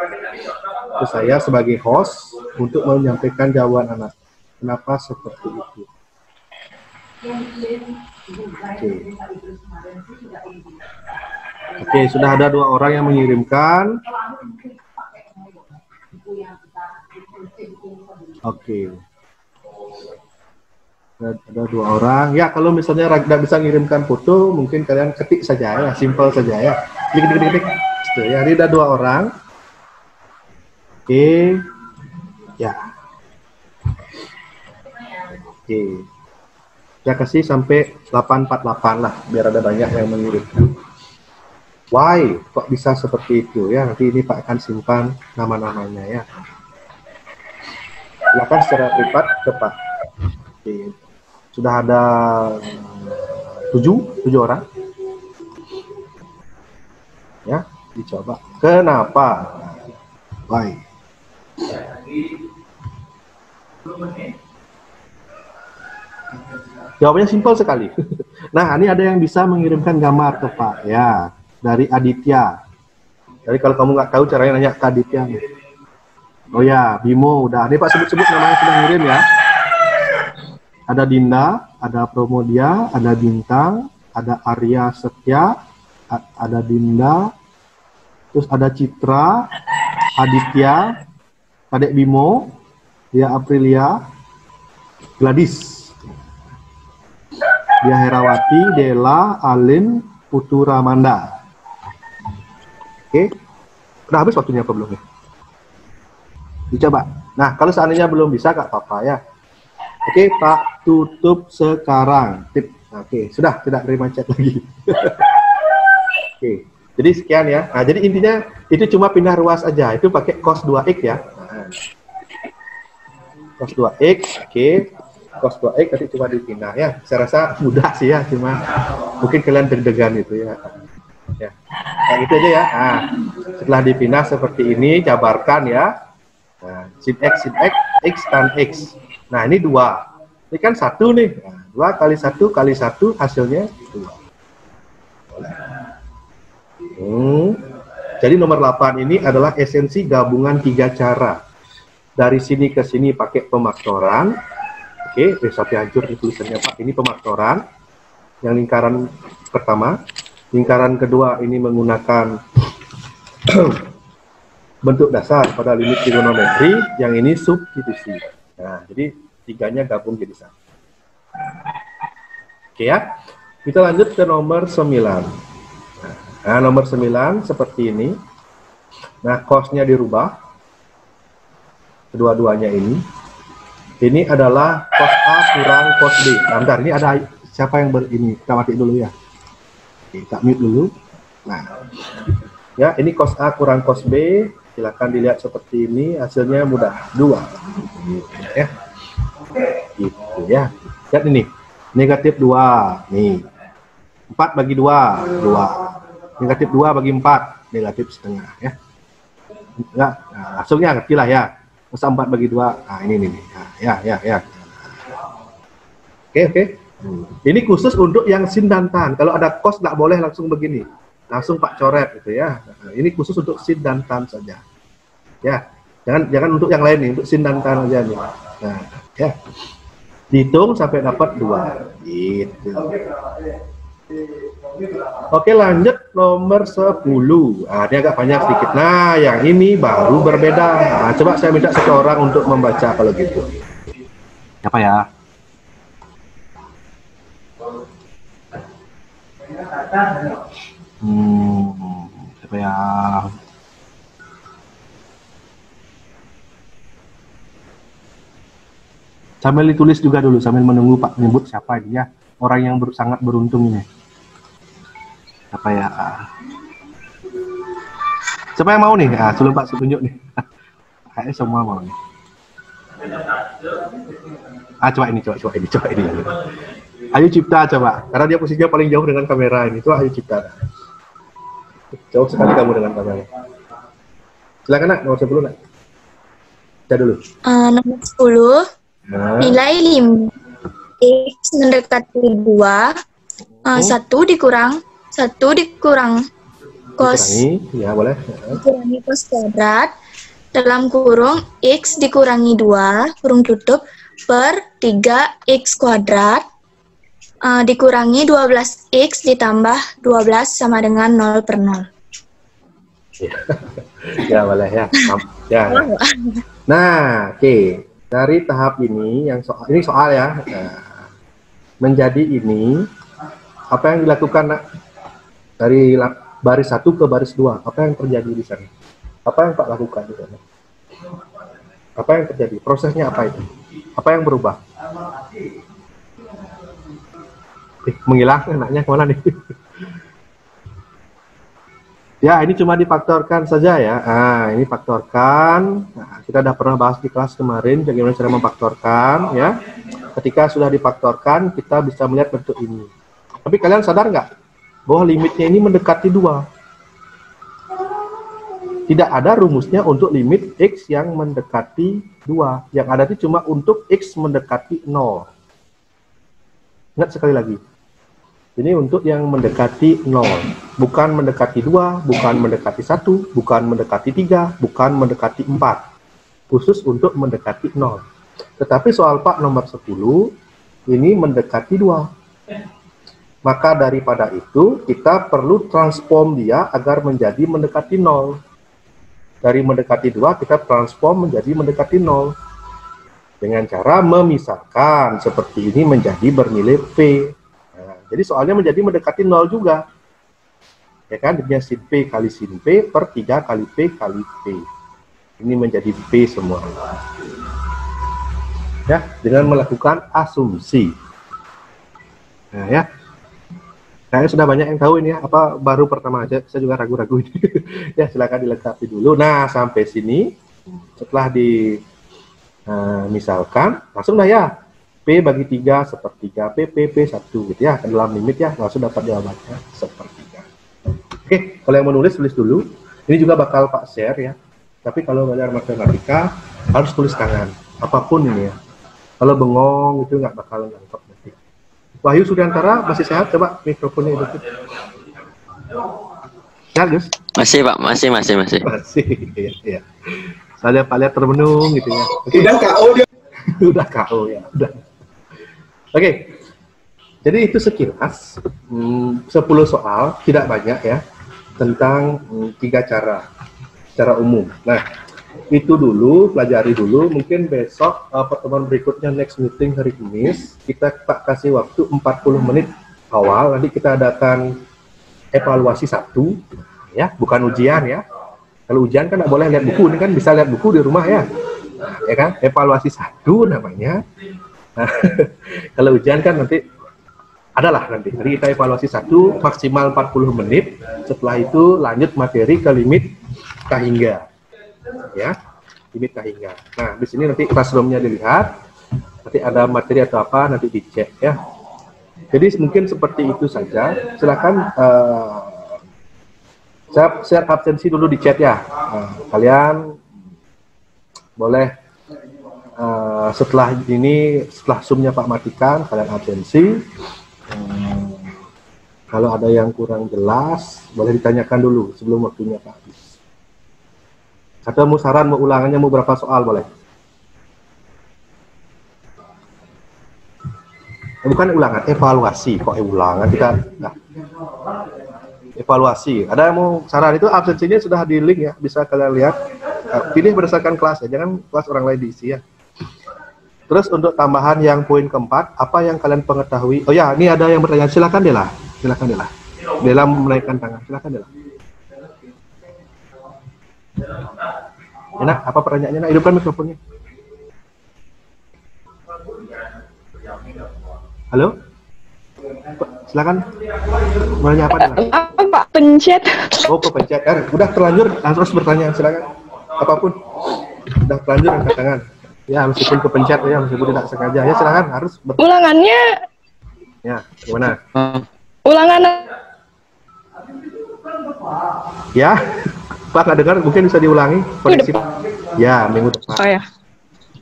A: ke saya sebagai host untuk menyampaikan jawaban anak. Kenapa seperti itu? Oke, sudah ada 2 orang yang mengirimkan. Oke. Ada 2 orang. Ya, kalau misalnya tidak bisa mengirimkan foto, mungkin kalian ketik saja ya, simple saja ya. Klik. Ya, ini ada 2 orang. Oke. Ya. Oke. Saya kasih sampai 848 lah, biar ada banyak yang mengirimkan. Why? Kok bisa seperti itu ya? Nanti ini Pak akan simpan nama-namanya ya. Silakan secara privat ke Pak. Oke. Sudah ada 7 orang. Ya, dicoba. Kenapa? Why? Jawabannya simpel sekali. Nah, ini ada yang bisa mengirimkan gambar ke Pak. Ya, dari Aditya. Jadi kalau kamu nggak tahu caranya nanya ke Aditya. Oh ya, Bimo udah. Ini Pak sebut-sebut namanya sudah ngirim ya. Ada Dinda, ada Promodia, ada Bintang, ada Arya Setia, ada Dinda, terus ada Citra, Aditya, Kadek Bimo, Dia Aprilia, Gladys, Dia Herawati, Dela, Alin, Putu Ramanda. Oke, udah habis waktunya apa belum ya? Dicoba. Nah, kalau seandainya belum bisa, nggak apa-apa ya. Oke, Pak, tutup sekarang. Tip. Oke, sudah tidak terima chat lagi. Oke, jadi sekian ya. Nah, jadi intinya itu cuma pindah ruas aja. Itu pakai cos 2x ya. Nah, cos 2x, oke. Cos 2x tadi cuma dipindah ya. Saya rasa mudah sih ya, cuma mungkin kalian deg-degan itu ya. Ya, kayak gitu aja ya. Nah, setelah dipindah seperti ini, jabarkan ya. Nah, sin x, x tan x. Nah, ini 2. Ini kan 1 nih. Nah, 2 kali 1 kali 1 hasilnya 2. Jadi nomor 8 ini adalah esensi gabungan 3 cara. Dari sini ke sini pakai pemaktoran. Oke, tapi hancur di tulisannya Pak. Ini pemaktoran. Yang lingkaran pertama. Lingkaran kedua ini menggunakan bentuk dasar pada limit trigonometri. Yang ini substitusi. Nah, jadi 3-nya gabung jadi 1. Oke ya. Kita lanjut ke nomor 9. Nah, nomor 9 seperti ini. Nah, cos-nya dirubah. Kedua-duanya ini. Ini adalah cos A kurang cos B. Nah, bentar, ini ada siapa yang ini? Kita mati dulu ya. Oke, kita mute dulu. Nah, ya, ini cos A kurang cos B. Silakan dilihat seperti ini, hasilnya mudah, 2. Ya. Gitu ya. Lihat ini, negatif 2. Nih. 4 bagi 2, 2. Negatif 2 bagi 4, negatif setengah ya. Nah, langsungnya ngerti lah ya. Masa 4 bagi 2, nah ini nih. Nah, ya. Oke. Ini khusus untuk yang sin dan tan. Kalau ada cos nggak boleh langsung begini. Langsung Pak coret gitu ya. Nah, ini khusus untuk sin dan tan saja. Ya, jangan untuk yang lain nih, untuk sin dan tan aja nih. Nah, ya. Dihitung sampai dapat 2. Gitu. Oke, lanjut nomor 10. Ini agak banyak sedikit. Nah, yang ini baru berbeda. Nah, coba saya minta satu orang untuk membaca kalau gitu. Siapa ya? Siapa ya? Sambil ditulis juga dulu, sambil menunggu Pak menyebut siapa dia. Orang yang sangat beruntung ini. Apa ya? Siapa yang mau nih? Sebelum Pak tunjuk nih. Kayaknya semua mau nih. Coba ini. Ayu Cipta coba, karena dia posisinya paling jauh dengan kamera ini. Coba Ayu Cipta. Jauh sekali kamu dengan kamera. Silakan nak, nomor 10 nak. Kita dulu.
D: Nomor 10. Nilai 5 X mendekati 2. 1 dikurang cos.
A: Ya, boleh.
D: Dikurangi cos kuadrat dalam kurung X dikurangi 2 kurung tutup per 3X kuadrat dikurangi 12X ditambah 12 sama dengan 0/0.
A: Ya, boleh ya. Ya. Nah, oke. Dari tahap ini, ini soal ya. Menjadi ini, apa yang dilakukan nak? Dari baris 1 ke baris 2, apa yang terjadi di sana? Apa yang Pak lakukan di sana? Apa yang terjadi? Prosesnya apa itu? Apa yang berubah? Menghilang anaknya kemana nih? Ya, ini cuma difaktorkan saja ya. Ini faktorkan. Nah, kita udah pernah bahas di kelas kemarin bagaimana cara memfaktorkan ya. Ketika sudah difaktorkan, kita bisa melihat bentuk ini. Tapi kalian sadar nggak bahwa limitnya ini mendekati 2? Tidak ada rumusnya untuk limit X yang mendekati 2. Yang ada itu cuma untuk X mendekati 0. Ingat sekali lagi. Ini untuk yang mendekati 0. Bukan mendekati 2, bukan mendekati 1, bukan mendekati 3, bukan mendekati 4. Khusus untuk mendekati 0. Tetapi soal Pak nomor 10, ini mendekati 2. Maka daripada itu, kita perlu transform dia agar menjadi mendekati 0. Dari mendekati 2, kita transform menjadi mendekati 0. Dengan cara memisahkan seperti ini menjadi bernilai P. Nah, jadi soalnya menjadi mendekati 0 juga. Ya kan, dengan sin P kali sin P per 3 kali P kali P. Ini menjadi P semua. Ya, dengan melakukan asumsi. Nah, ya. Kayaknya sudah banyak yang tahu ini ya, apa baru pertama aja, saya juga ragu-ragu ini. Ya, silakan dilengkapi dulu. Nah, sampai sini, setelah misalkan, langsung dah ya, P bagi 3 sepertiga, P 1 gitu ya, ke dalam limit ya, langsung dapat jawabannya sepertiga. Oke, kalau yang mau nulis, tulis dulu. Ini juga bakal Pak share ya, tapi kalau belajar matematika, harus tulis tangan, apapun ini ya. Kalau bengong, itu nggak bakal nangkep nanti. Wahyu Suryantara masih sehat? Coba mikrofonnya hidup. Ya, Gus?
C: Masih Pak, masih.
A: Masih, iya. Saya Pak lihat termenung gitu ya. Oke.
B: Udah KO dia.
A: Udah KO ya, udah. Oke. Jadi itu sekilas 10 soal, tidak banyak ya, tentang 3 cara umum. Nah, itu dulu, pelajari dulu, mungkin besok pertemuan berikutnya next meeting hari Kamis, kita Pak kasih waktu 40 menit awal, nanti kita adakan evaluasi 1, ya, bukan ujian ya. Kalau ujian kan nggak boleh lihat buku, ini kan bisa lihat buku di rumah ya. Nah, ya kan, evaluasi 1 namanya. Nah, kalau ujian kan nanti adalah nanti. Jadi kita evaluasi 1 maksimal 40 menit, setelah itu lanjut materi ke limit K hingga. Ya, limit K hingga. Nah, di sini nanti classroom-nya dilihat, nanti ada materi atau apa nanti dicek ya. Jadi mungkin seperti itu saja. Silakan saya share absensi dulu di chat ya. Kalian boleh setelah ini, setelah Zoom-nya Pak matikan, kalian absensi. Kalau ada yang kurang jelas, boleh ditanyakan dulu sebelum waktunya Pak habis. Atau mau saran, mau ulangannya, mau berapa soal boleh. Bukan ulangan, evaluasi. Kok ulangan kita? Nah. Evaluasi. Ada yang mau saran? Itu absensinya sudah di link ya, bisa kalian lihat. Pilih berdasarkan kelas ya, jangan kelas orang lain diisi ya. Terus untuk tambahan yang poin keempat, apa yang kalian pengetahui? Oh ya, ini ada yang bertanya. Silakan Dela. Silakan Dela. Dela menaikkan tangan. Silakan Dela. Enak, apa pertanyaannya? Nak, hidupkan mikrofonnya. Halo? Silakan. Mau nanya apa?
F: Apa Pak? Pencet.
A: Oh, pencet. Udah terlanjur, harus bertanya. Silakan. Apapun. Udah terlanjur angkat tangan. Ya, meskipun kepencet ya, meskipun tidak sengaja. Ya, silakan. Harus bertanya.
F: Ulangannya.
A: Ya, gimana?
F: Ulangan.
A: Ya, Pak nggak dengar, mungkin bisa diulangi. Koneksi. Ya, minggu depan.
F: Oh ya.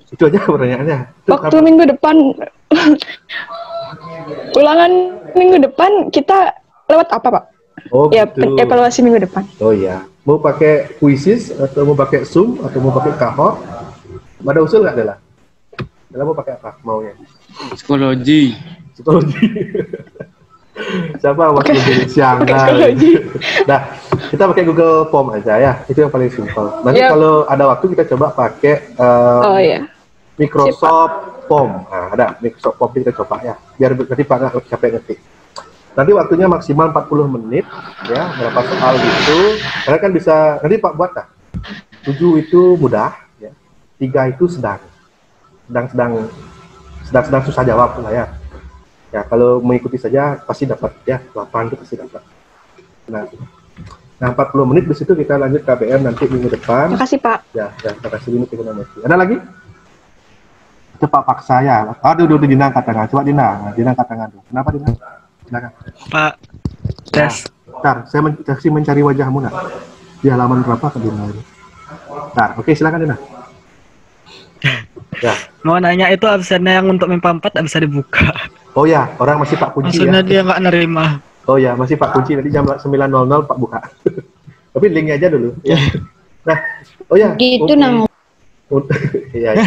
A: Itu aja pertanyaannya.
F: Waktu minggu depan. Ulangan minggu depan kita lewat apa, Pak?
A: Oh,
F: ya,
A: gitu.
F: Evaluasi minggu depan.
A: Oh iya. Mau pakai Quizzes atau mau pakai Zoom atau mau pakai Kahoot? Ada usul nggak, Dela? Dela mau pakai apa maunya?
C: Psikologi.
A: Psikologi. Siapa waktu siang? Nah, kita pakai Google Form aja ya. Itu yang paling simpel. Nanti kalau ada waktu kita coba pakai Microsoft Form. Nah, ada Microsoft Form kita coba ya. Biar nanti Pak nggak capek ngetik. Nanti waktunya maksimal 40 menit ya, berapa soal gitu. Kalian kan bisa, nanti Pak buat lah. 7 itu mudah ya. 3 itu sedang susah jawab lah ya. Ya, kalau mengikuti saja pasti dapat ya, 8 itu pasti dapat. Nah 40 menit di situ kita lanjut KBM nanti minggu depan.
F: Makasih Pak.
A: Ya, terima kasih ini trigonometri. Ada lagi? Itu Pak paksa ya. Aduh, Dina angkat tangan. Coba Dina angkat tangan tuh. Kenapa Dina? Silakan.
B: Pak, tes.
A: Bentar, saya mencari wajahmu nak. Di halaman berapa ke Dina ini? Bentar, oke silakan Dina. Ya.
I: Mau nanya itu absennya yang untuk MIPA 4 tak bisa dibuka.
A: Oh ya, orang masih Pak kunci
I: maksudnya
A: ya.
I: Dia nggak nerima.
A: Oh ya, masih Pak kunci, nanti jam 9.00 Pak buka. Tapi linknya aja dulu. Ya. Nah, oh ya.
D: Gitu nang.
A: Iya.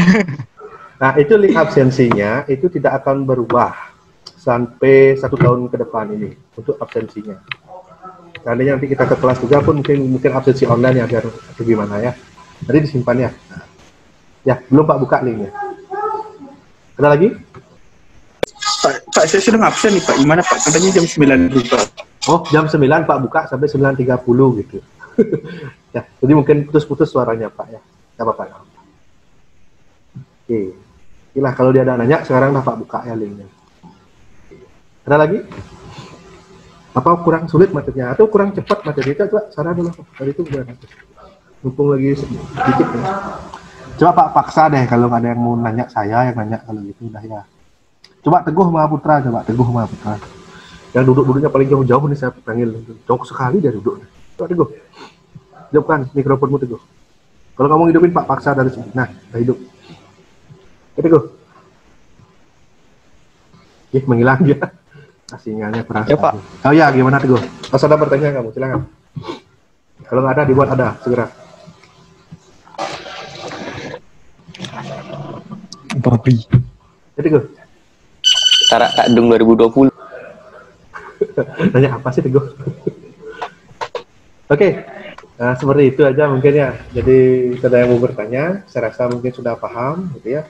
A: Nah, itu link absensinya itu tidak akan berubah sampai 1 tahun ke depan ini untuk absensinya. Seandainya nanti kita ke kelas juga pun mungkin absensi online ya biar gimana ya. Nanti disimpan ya. Ya, belum Pak buka linknya. Ada lagi?
B: Pak, saya sudah absen nih Pak. Gimana Pak? Katanya jam 9 berubah. Oh,
A: jam 9 Pak buka sampai 9.30 gitu. Ya, jadi mungkin putus-putus suaranya Pak ya. Nggak apa-apa. Oke. Inilah kalau dia ada nanya, sekarang dah Pak buka ya linknya. Ada lagi? Apa kurang sulit materinya? Atau kurang cepat materinya? Coba saran dulu. Tadi itu gimana? Mumpung lagi sedikit ya. Coba Pak paksa deh kalau ada yang mau nanya saya, yang nanya kalau gitu udah ya. Coba Teguh Mahaputra, Teguh Mahaputra. Yang duduk-duduknya paling jauh-jauh nih saya panggil. Jauh sekali dia duduk. Coba Teguh. Hidupkan mikrofonmu Teguh. Kalau kamu hidupin Pak paksa dari sini. Nah, udah hidup. Teguh. Ih, menghilang dia. Sinyalnya perasaan.
C: Ya, Pak.
A: Oh ya, gimana Teguh? Kalau ada pertanyaan kamu, silakan. Kalau nggak ada, dibuat ada, segera.
C: Babi.
A: Jadi Teguh.
C: Tarak Kadung 2020.
A: Nanya apa sih Teguh? Oke. Nah, seperti itu aja mungkin ya. Jadi, ada yang mau bertanya, saya rasa mungkin sudah paham, gitu ya.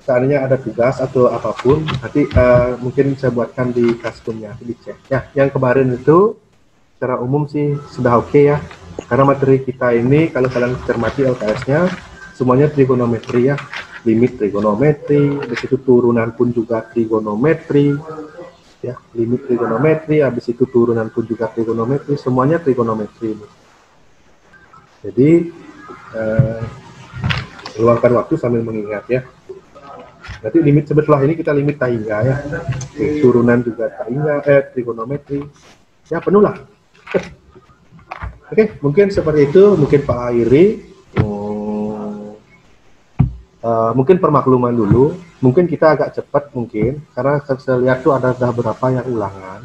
A: Seandainya ada tugas atau apapun, nanti mungkin saya buatkan di customnya, dicek. Ya, yang kemarin itu secara umum sih sudah oke ya. Karena materi kita ini kalau kalian cermati LKS-nya semuanya trigonometri ya, limit trigonometri, di situ turunan pun juga trigonometri, ya, limit trigonometri, habis itu turunan pun juga trigonometri, semuanya trigonometri ini. Jadi luangkan waktu sambil mengingat ya. Nanti limit sebelah ini kita limit tahingga ya. Turunan juga tahingga, trigonometri. Ya penuh lah. Oke, mungkin seperti itu. Mungkin Pak Airi. Mungkin permakluman dulu. Mungkin kita agak cepat mungkin. Karena saya lihat tuh ada beberapa yang ulangan.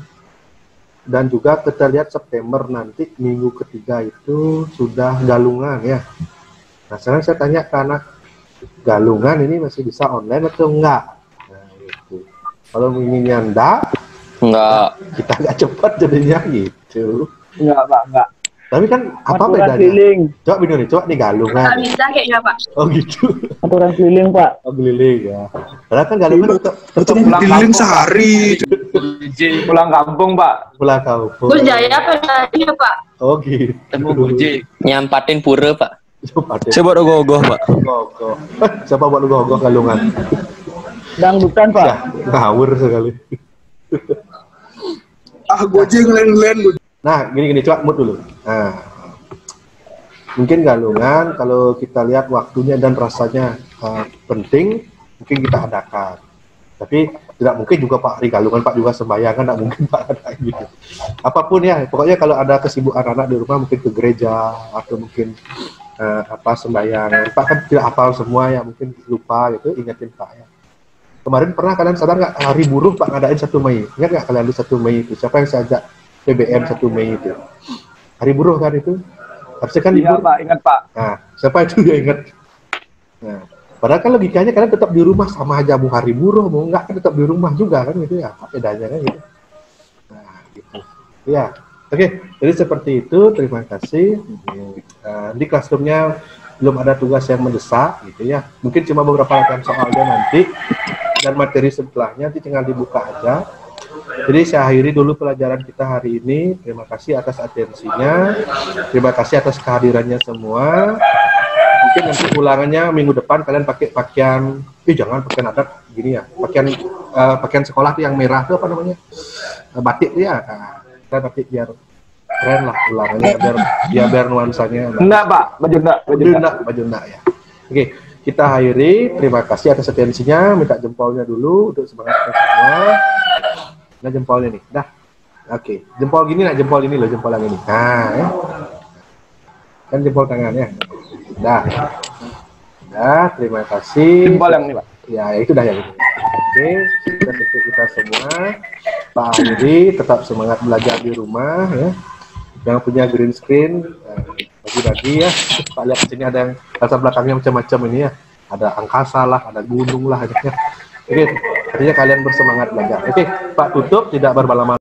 A: Dan juga kita lihat September nanti minggu ketiga itu sudah galungan ya. Nah sekarang saya tanya ke anak, galungan ini masih bisa online atau enggak? Nah, itu. Kalau inginnya
C: Enggak.
A: kita nggak cepat jadinya gitu.
J: Enggak, Pak, enggak.
A: Tapi kan apa
J: Aturan
A: bedanya?
J: keliling.
A: Coba Bino nih, coba nih galungan.
F: Nggak bisa kayaknya, Pak.
A: Oh gitu.
J: Aturan keliling, Pak.
A: Oh keliling ya. Padahal kan galungan tetap
B: Pulang keliling sehari.
J: Pulang kampung, Pak.
A: pulang kampung.
F: Gus Jaya pedanya, Pak.
A: Oh gitu.
C: Temu Gojek. Nyampatin pura, Pak.
A: Coba deh.
K: Saya buat gogoh, Pak.
A: Gogoh. Siapa buat lu gogoh galungan?
J: Dangdutan, Pak.
A: Ya, ngawur sekali.
B: Gojek ngelen-ngelen.
A: Nah, gini coba mood dulu. Nah, mungkin galungan kalau kita lihat waktunya dan rasanya penting, mungkin kita adakan. Tapi tidak mungkin juga Pak hari galungan Pak juga sembahyang kan, tidak mungkin Pak ada gitu. Apapun ya, pokoknya kalau ada kesibukan anak di rumah mungkin ke gereja atau mungkin sembahyang. Pak kan tidak hafal semua ya, mungkin lupa gitu, ingetin Pak ya. Kemarin pernah kalian sadar nggak hari buruh Pak ngadain 1 Mei? Ingat nggak kalian di 1 Mei itu? Siapa yang saya ajak PBM 1 Mei itu? Hari buruh kan itu? Harusnya kan
J: Iya,
A: libur.
J: Pak, ingat, Pak.
A: Nah, siapa itu yang ingat? Nah, padahal kan logikanya kalian tetap di rumah, sama aja mau hari buruh, mau nggak kan tetap di rumah juga kan gitu ya. Apa bedanya kan gitu. Nah, gitu. Ya, oke. Jadi seperti itu, terima kasih. Di classroom-nya belum ada tugas yang mendesak gitu ya. Mungkin cuma beberapa latihan soalnya nanti. Dan materi sebelahnya nanti tinggal dibuka aja. Jadi saya akhiri dulu pelajaran kita hari ini. Terima kasih atas atensinya. Terima kasih atas kehadirannya semua. Mungkin nanti ulangannya minggu depan kalian pakai pakaian, jangan pakaian adat gini ya. Pakaian sekolah tuh yang merah tuh apa namanya? Batik tuh ya. Nah, kita batik biar keren lah ulangannya biar nuansanya.
J: Enggak, Pak. Baju
A: enggak ya. Oke. Kita akhiri, terima kasih atas atensinya, minta jempolnya dulu untuk semangat kita semua. Nah jempolnya nih, dah. Oke, jempol gini nak, jempol ini loh, jempol yang ini. Nah, ya. Kan jempol tangannya. Dah. Dah, terima kasih.
J: Jempol yang ini, Pak.
A: Ya, itu dah yang ini. Oke, sudah untuk kita semua. Pak akhiri, tetap semangat belajar di rumah ya. Yang punya green screen, bagi-bagi ya. Pak lihat sini ada yang latar belakangnya macam-macam ini ya. Ada angkasa lah, ada gunung lah. Oke, artinya kalian bersemangat belajar. Oke, Pak tutup, tidak berlama-lama.